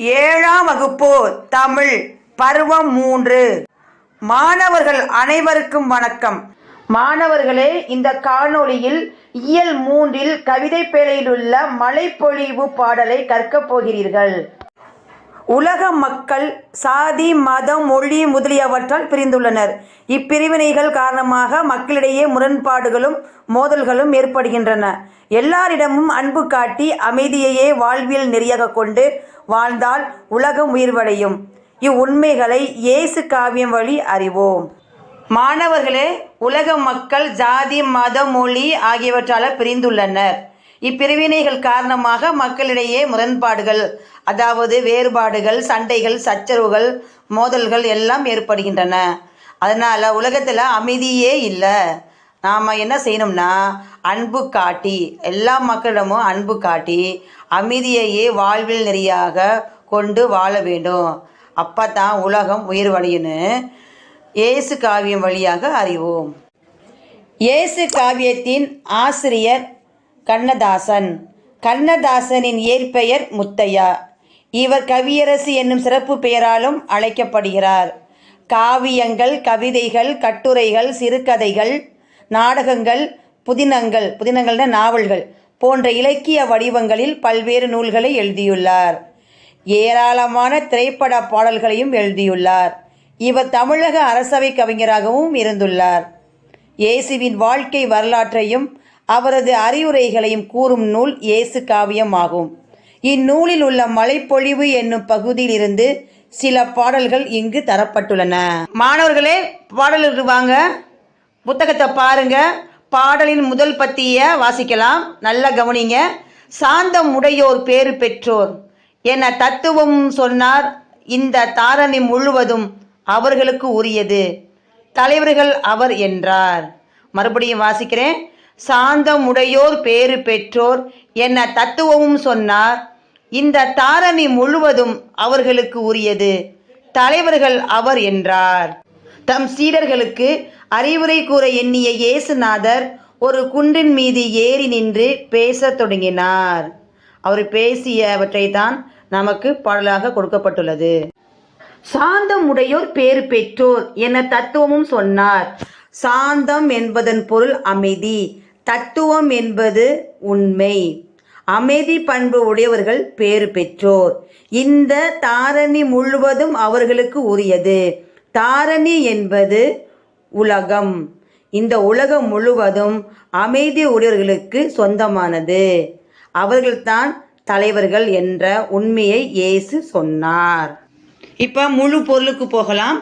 ஏழாம் வகுப்பு தமிழ் பருவம் 3. மாணவர்கள் அனைவருக்கும் வணக்கம். மாணவர்களே, இந்த காணொளியில் இயல் 3 கவிதை பேழையிலுள்ள மழைப்பொழிவு பாடலை கற்கப் போகிறீர்கள். உலக மக்கள் சாதி, மதம், மொழி முதலியவற்றால் பிரிந்துள்ளனர். இப்பிரிவினைகள் காரணமாக மக்களிடையே முரண்பாடுகளும் மோதல்களும் ஏற்படுகின்றன. எல்லாரிடமும் அன்பு காட்டி அமைதியையே வாழ்வியல் நெறியாக கொண்டு வாழ்ந்தால் உலகம் உயிர்வடையும். இவ்வுண்மைகளை இயேசு காவியம் வழி அறிவோம். மாணவர்களே, உலக மக்கள் ஜாதி, மதம், மொழி ஆகியவற்றால் பிரிந்துள்ளனர். இப்பிரிவினைகள் காரணமாக மக்களிடையே முரண்பாடுகள், அதாவது வேறுபாடுகள், சண்டைகள், சச்சரவுகள், மோதல்கள் எல்லாம் ஏற்படுகின்றன. அதனால் உலகத்தில் அமைதியே இல்லை. நாம் என்ன செய்யணும்னா, அன்பு காட்டி, எல்லா மக்களிடமும் அன்பு காட்டி அமைதியையே வாழ்வில் நெறியாக கொண்டு வாழ வேண்டும். அப்போ தான் உலகம் உயிர்வடையுன்னு இயேசு காவியம் வழியாக அறிவோம். இயேசு காவியத்தின் ஆசிரியர் கண்ணதாசன். கண்ணதாசனின் இயற்பெயர் முத்தையா. இவர் கவியரசு என்னும் சிறப்பு பெயராலும் அழைக்கப்படுகிறார். காவியங்கள், கவிதைகள், கட்டுரைகள், சிறுகதைகள், நாடகங்கள், புதினங்கள்ன நாவல்கள் போன்ற இலக்கிய வடிவங்களில் பல்வேறு நூல்களை எழுதியுள்ளார். ஏராளமான திரைப்பட பாடல்களையும் எழுதியுள்ளார். இவர் தமிழக அரசவை கவிஞராகவும் இருந்துள்ளார். இயேசுவின் வாழ்க்கை வரலாற்றையும் அவரது அறிவுரைகளையும் கூறும் நூல் இயேசு காவியம் ஆகும். இந்நூலில் உள்ள மழைப்பொழிவு என்னும் பகுதியில் இருந்து சில பாடல்கள் இங்கு தரப்பட்டுள்ளன. மாணவர்களே, பாடலுக்கு வாங்க, புத்தகத்தை பாருங்க. பாடலின் முதல் பத்தியை வாசிக்கலாம். நல்லா கவனிங்க. சாந்தம் உடையோர் பேறு பெற்றோர் என தத்துவம் சொன்னார். இந்த தாரணி முழுவதும் அவர்களுக்கு உரியது, தலைவர்கள் அவர் என்றார். மறுபடியும் வாசிக்கிறேன். சாந்தம் உடையோர் பேறு பெற்றோர் என தத்துவமும் சொன்னார். இந்த தாரணி முழுவதும் அவர்களுக்கு உரியது, தலைவர்கள் அவர் என்றார். தம் சீடர்களுக்கு அறிவுரை கூற எண்ணிய இயேசுநாதர் ஒரு குன்றின் மீது ஏறி நின்று பேசத் தொடங்கினார். அவர் பேசியவற்றை தான் நமக்கு பாடலாக கொடுக்கப்பட்டுள்ளது. சாந்தம் உடையோர் பேறு பெற்றோர் என தத்துவமும் சொன்னார். சாந்தம் என்பதன் பொருள் அமைதி, தத்துவம் என்பது உண்மை. அமைதி பண்பு உடையவர்கள் பேறு பெற்றோர். இந்த தாரணி முழுவதும் அவர்களுக்கு உரியது. தாரணி என்பது உலகம். இந்த உலகம் முழுவதும் அமைதி உடையவர்களுக்கு சொந்தமானது. அவர்கள்தான் தலைவர்கள் என்ற உண்மையை இயேசு சொன்னார். இப்போ முழு பொருளுக்கு போகலாம்.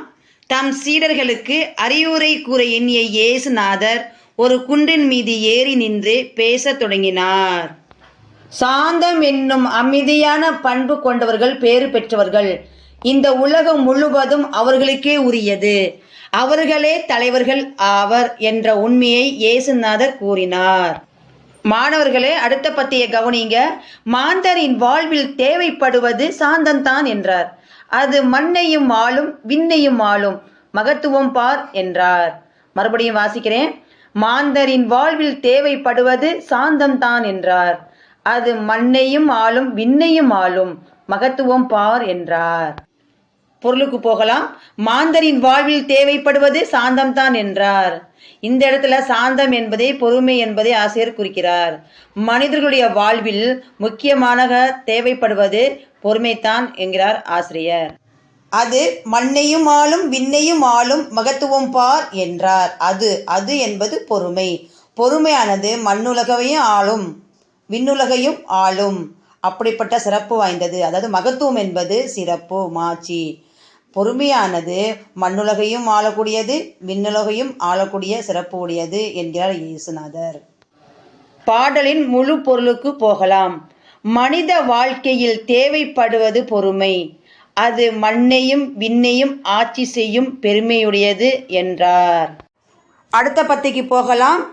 தம் சீடர்களுக்கு அறிவுரை கூற எண்ணிய இயேசுநாதர் ஒரு குன்றின் மீது ஏறி நின்று பேசத் தொடங்கினார். சாந்தம் என்னும் அமைதியான பண்பு கொண்டவர்கள் பேறு பெற்றவர்கள். இந்த உலகம் முழுவதும் அவர்களுக்கே உரியது, அவர்களே தலைவர்கள் ஆவர் என்ற உண்மையை இயேசுநாதர் கூறினார். மாணவர்களே, அடுத்த பத்தியை கவனிங்க. மாந்தரின் வாழ்வில் தேவைப்படுவது சாந்தம்தான் என்றார். அது மண்ணையும் ஆளும், விண்ணையும் ஆளும், மகத்துவம் பார் என்றார். மறுபடியும் வாசிக்கிறேன். மாந்தரின் வாழ்வில் தேவைப்படுவது சாந்தம்தான் என்றார். அது மண்ணையும் ஆளும், விண்ணையும் ஆளும், மகத்துவம் பார் என்றார். பொருளுக்கு போகலாம். மாந்தரின் வாழ்வில் தேவைப்படுவது சாந்தம்தான் என்றார். இந்த இடத்துல சாந்தம் என்பதை, பொறுமை என்பதை ஆசிரியர் குறிக்கிறார். மனிதர்களுடைய வாழ்வில் முக்கியமாக தேவைப்படுவது பொறுமைத்தான் என்கிறார் ஆசிரியர். அது மண்ணையும் ஆளும், விண்ணையும் ஆளும், மகத்துவம் பார் என்றார். அது என்பது பொறுமை. பொறுமையானது மண்ணுலகையும் ஆளும், விண்ணுலகையும் ஆளும். அப்படிப்பட்ட சிறப்பு வாய்ந்தது. அதாவது மகத்துவம் என்பது சிறப்பு, மாட்சி. பொறுமையானது மண்ணுலகையும் ஆளக்கூடியது, விண்ணுலகையும் ஆளக்கூடிய சிறப்பு உடையது என்கிறார் இயேசுநாதர். பாடலின் முழு பொருளுக்கு போகலாம். மனித வாழ்க்கையில் தேவைப்படுவது பொறுமை. அது மண்ணையும் விண்ணையும் ஆட்சி செய்யும் பெருமையுடையது என்றார். அடுத்த பத்திக்கு போகலாம்.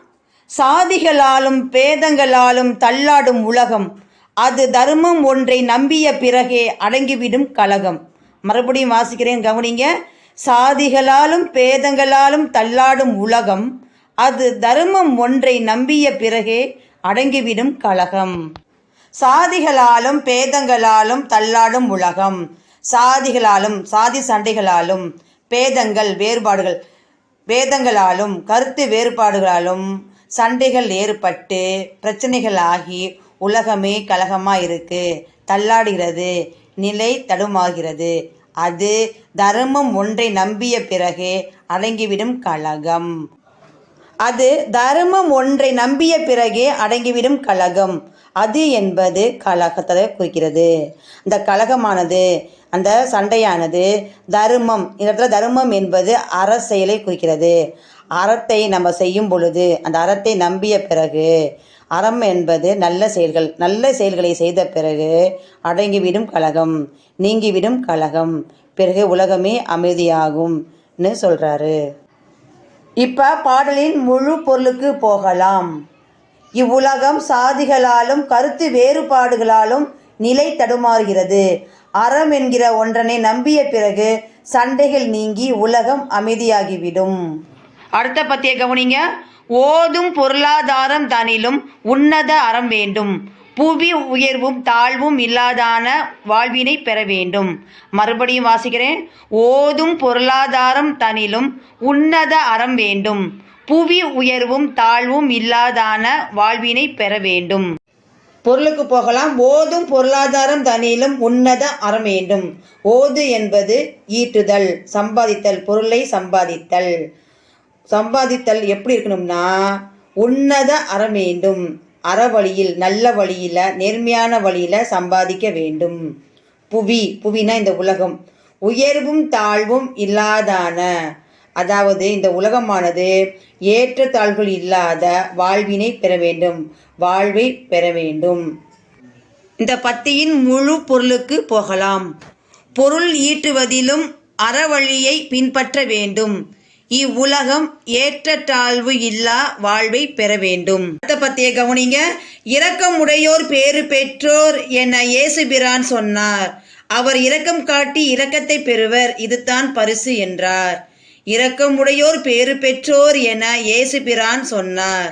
சாதிகளாலும் பேதங்களாலும் தள்ளாடும் உலகம், அது தர்மம் ஒன்றை நம்பிய பிறகே அடங்கிவிடும் கலகம். மறுபடியும் வாசிக்கிறேன், கவனிங்க. சாதிகளாலும் பேதங்களாலும் தள்ளாடும் உலகம், அது தர்மம் ஒன்றை நம்பிய பிறகே அடங்கிவிடும் கலகம். சாதிகளாலும் பேதங்களாலும் தள்ளாடும் உலகம். சாதிகளாலும் சாதி சண்டைகளாலும் பேதங்கள் வேறுபாடுகள் வேதங்களாலும் கருத்து வேறுபாடுகளாலும் சண்டைகள் ஏற்பட்டு பிரச்சனைகள் ஆகி உலகமே கலகமாக இருக்கு, தள்ளாடுகிறது, நிலை தடுமாறுகிறது. அது தர்மம் ஒன்றை நம்பிய பிறகு அடங்கிவிடும் கலகம். அது தர்மம் ஒன்றை நம்பிய பிறகே அடங்கிவிடும் கலகம். அது என்பது கலகத்தை குறிக்கிறது. இந்த கலகமானது அந்த சண்டையானது தர்மம், இந்த இடத்துல தர்மம் என்பது அறச்செயலை குறிக்கிறது. அறத்தை நம்ம செய்யும் பொழுது அந்த அறத்தை நம்பிய பிறகு, அறம் என்பது நல்ல செயல்கள், நல்ல செயல்களை செய்த பிறகு அடங்கிவிடும் கலகம், நீங்கிவிடும் கலகம், பிறகு உலகமே அமைதியாகும்னு சொல்கிறாரு. இப்போ பாடலின் முழு பொருளுக்கு போகலாம். இவ்வுலகம் சாதிகளாலும் கருத்து வேறுபாடுகளாலும் நிலை தடுமாறுகிறது. அறம் என்கிற ஒன்றனை நம்பிய பிறகு சண்டைகள் நீங்கி உலகம் அமைதியாகிவிடும். அடுத்த பத்திய கவனிங்க. ஓதும் பொருளாதாரம் தனிலும் உன்னத அறம் வேண்டும். புவி உயர்வும் தாழ்வும் இல்லாதான வாழ்வினை பெற வேண்டும். மறுபடியும் வாசிக்கிறேன். ஓதும் பொருளாதாரம் தனிலும் உன்னத அறம் வேண்டும். புவி உயர்வும் தாழ்வும் இல்லாதான வாழ்வினை பெற வேண்டும். பொருளுக்கு போகலாம். ஓதும் பொருளாதாரம் தனிலும் உன்னத அறம் வேண்டும். ஓது என்பது ஈட்டுதல், சம்பாதித்தல், பொருளை சம்பாதித்தல். சம்பாதித்தல் எப்படி இருக்கணும்னா உன்னத அறம் வேண்டும். அற வழியில், நல்ல வழியில், நேர்மையான வழியில் சம்பாதிக்க வேண்டும். புவினா இந்த உலகம், உயர்வும் தாழ்வும் இல்லாதான, அதாவது இந்த உலகமானது ஏற்ற தாழ்வுகள் இல்லாத வாழ்வினை பெற வேண்டும், வாழ்வை பெற வேண்டும். இந்த பத்தியின் முழு பொருளுக்கு போகலாம். பொருள் ஈட்டுவதிலும் அறவழியை பின்பற்ற வேண்டும். இவ்வுலகம் ஏற்றத்தாழ்வு இல்லா வாழ்வை பெற வேண்டும். அடுத்த பத்தியை கவனிங்க. இரக்கமுடையோர் பேறு பெற்றோர் என இயேசுபிரான் சொன்னார். அவர் இரக்கம் காட்டி இரக்கத்தை பெறுவர், இதுதான் பரிசு என்றார். இரக்கமுடையோர் பேறு பெற்றோர் என இயேசுபிரான் சொன்னார்.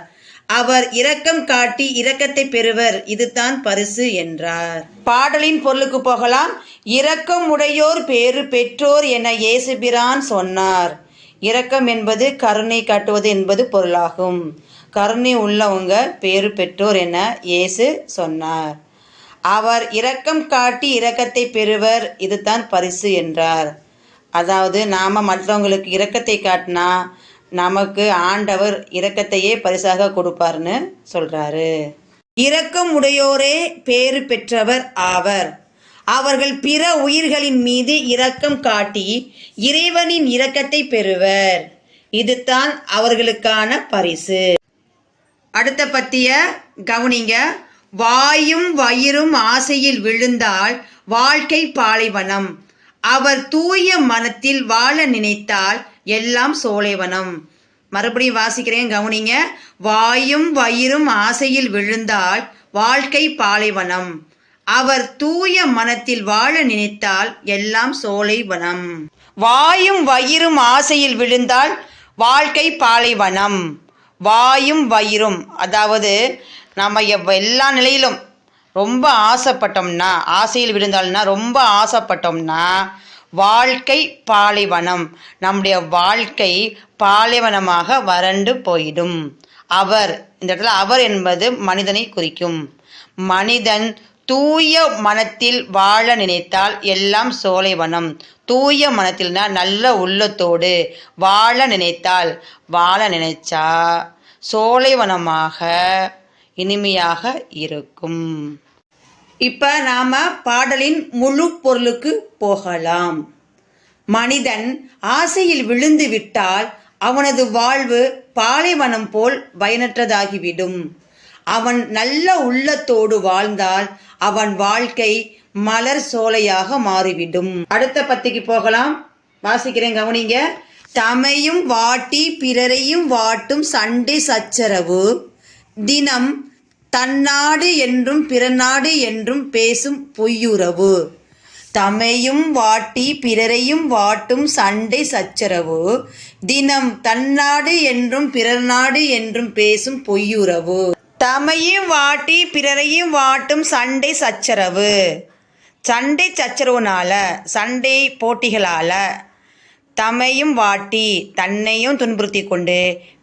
அவர் இரக்கம் காட்டி இரக்கத்தை பெறுவர், இதுதான் பரிசு என்றார். பாடலின் பொருளுக்கு போகலாம். இரக்கம் உடையோர் பேறு பெற்றோர் என இயேசுபிரான் சொன்னார். இரக்கம் என்பது கருணை காட்டுவது என்பது பொருளாகும். கருணை உள்ளவங்க பேறு பெற்றோர் என இயேசு சொன்னார். அவர் இரக்கம் காட்டி இரக்கத்தை பெறுவர், இதுதான் பரிசு என்றார். அதாவது நாம் மற்றவங்களுக்கு இரக்கத்தை காட்டினா நமக்கு ஆண்டவர் இரக்கத்தையே பரிசாக கொடுப்பார்னு சொல்கிறாரு. இரக்கம் உடையோரே பேறு பெற்றவர் ஆவர். அவர்கள் பிற உயிர்களின் மீது இரக்கம் காட்டி இறைவனின் இரக்கத்தை பெறுவர், இதுதான் அவர்களுக்கான பரிசு. அடுத்த பத்திய கவனிங்க. வாயும் வயிறும் ஆசையில் விழுந்தால் வாழ்க்கை பாலைவனம். அவர் தூய மனத்தில் வாழ நினைத்தால் எல்லாம் சோலைவனம். மறுபடியும் வாசிக்கிறேன், கவனிங்க. வாயும் வயிறும் ஆசையில் விழுந்தால் வாழ்க்கை பாலைவனம். அவர் தூய மனத்தில் வாழ நினைத்தால் எல்லாம் சோலைவனம். வாயும் வயிறும் ஆசையில் விழுந்தால் வாழ்க்கை பாலைவனம். வாயும் வயிறும், அதாவது நம்ம எல்லா நிலையிலும் ரொம்ப ஆசைப்பட்டோம்னா, ஆசையில் விழுந்தால்னா ரொம்ப ஆசைப்பட்டோம்னா வாழ்க்கை பாலைவனம், நம்முடைய வாழ்க்கை பாலைவனமாக வறண்டு போயிடும். அவர், இந்த இடத்துல அவர் என்பது மனிதனை குறிக்கும். மனிதன் தூய மனத்தில் வாழ நினைத்தால் எல்லாம் சோலைவனம். தூய மனத்தில்னா நல்ல உள்ளத்தோடு வாழ நினைத்தால், வாழ நினைச்சா சோலைவனமாக இனிமையாக இருக்கும். இப்போ நாம் பாடலின் முழு பொருளுக்கு போகலாம். மனிதன் ஆசையில் விழுந்து விட்டால் அவனது வாழ்வு பாலைவனம் போல் பயனற்றதாகிவிடும். அவன் நல்ல உள்ளத்தோடு வாழ்ந்தால் அவன் வாழ்க்கை மலர் சோலையாக மாறிவிடும். அடுத்த பத்திக்கு போகலாம். வாசிக்கிறேன், கவனிங்க. தமையும் வாட்டி பிறரையும் வாட்டும் சண்டை சச்சரவு, தினம் தன்னாடு என்றும் பிறநாடு என்றும் பேசும் பொய்யுறவு. தமையும் வாட்டி பிறரையும் வாட்டும் சண்டை சச்சரவு, தினம் தன்னாடு என்றும் பிறநாடு என்றும் பேசும் பொய்யுறவு. தமையும் வாட்டி பிறரையும் வாட்டும் சண்டை சச்சரவு. சண்டை சச்சரவுனால, சண்டை போட்டிகளால் தமையும் வாட்டி தன்னையும் துன்புறுத்தி கொண்டு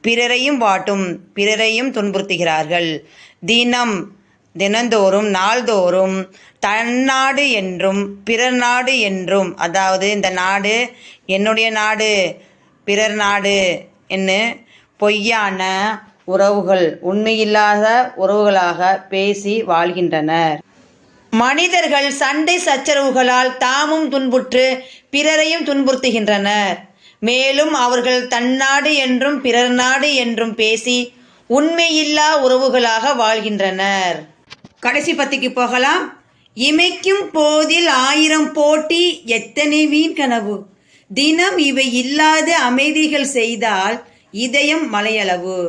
பிறரையும் வாட்டும் பிறரையும் துன்புறுத்துகிறார்கள். தினந்தோறும் நாள்தோறும் தன்னாடு என்றும் பிறர் நாடு என்றும், அதாவது இந்த நாடு என்னுடைய நாடு பிறர் நாடு என்ன பொய்யான உறவுகள், உண்மையில்லாத உறவுகளாக பேசி வாழ்கின்றனர். மனிதர்கள் சண்டை சச்சரவுகளால் தாமும் துன்புற்று பிறரையும் துன்புறுத்துகின்றனர். மேலும் அவர்கள் தன்னாடு என்றும் பிறர் நாடு என்றும் பேசி உண்மையில்லா உறவுகளாக வாழ்கின்றனர். கடைசி பத்திக்கு போகலாம். இமைக்கும் போதில் 1000 போட்டி எத்தனை வீண் கனவு. தினம் இவை இல்லாத அமைதிகள் செய்தால் இதயம் மலையளவு.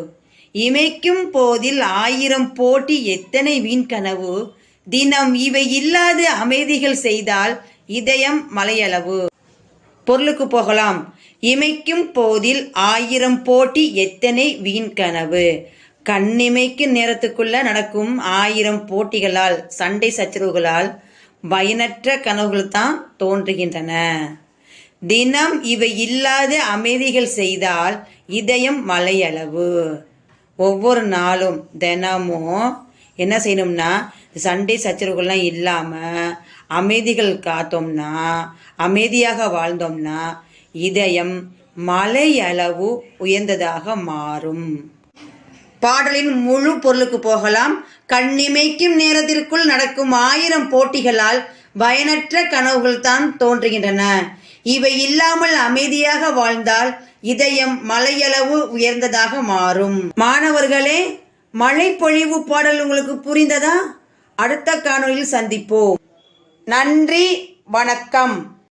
இமைக்கும் போதில் 1000 போட்டி எத்தனை வீண் கனவு. தினம் இவை இல்லாத அமைதிகள் செய்தால் இதயம் மலையளவு. பொருளுக்கு போகலாம். இமைக்கும் போதில் 1000 போட்டி எத்தனை வீண் கனவு. கண்ணிமைக்கும் நேரத்துக்குள்ள நடக்கும் 1000 போட்டிகளால், சண்டை சச்சரவுகளால் பயனற்ற கனவுகள் தான் தோன்றுகின்றன. தினம் இவை இல்லாத அமைதிகள் செய்தால் இதயம் மலையளவு. ஒவ்வொரு நாளும் தினமும் என்ன செய்யணும்னா, சண்டை சச்சரவுகள்லாம் இல்லாமல் அமைதிகள் காத்தோம்னா, அமைதியாக வாழ்ந்தோம்னா இதயம் மலையளவு உயர்ந்ததாக மாறும். பாடலின் முழு பொருளுக்கு போகலாம். கண்ணிமைக்கும் நேரத்திற்குள் நடக்கும் 1000 போட்டிகளால் பயனற்ற கனவுகள் தான் தோன்றுகின்றன. இவை இல்லாமல் அமைதியாக வாழ்ந்தால் இதயம் மலையளவு உயர்ந்ததாக மாறும். மாணவர்களே, மழை பொழிவு பாடல் உங்களுக்கு புரிந்ததா? அடுத்த காணொளியில் சந்திப்போம். நன்றி, வணக்கம்.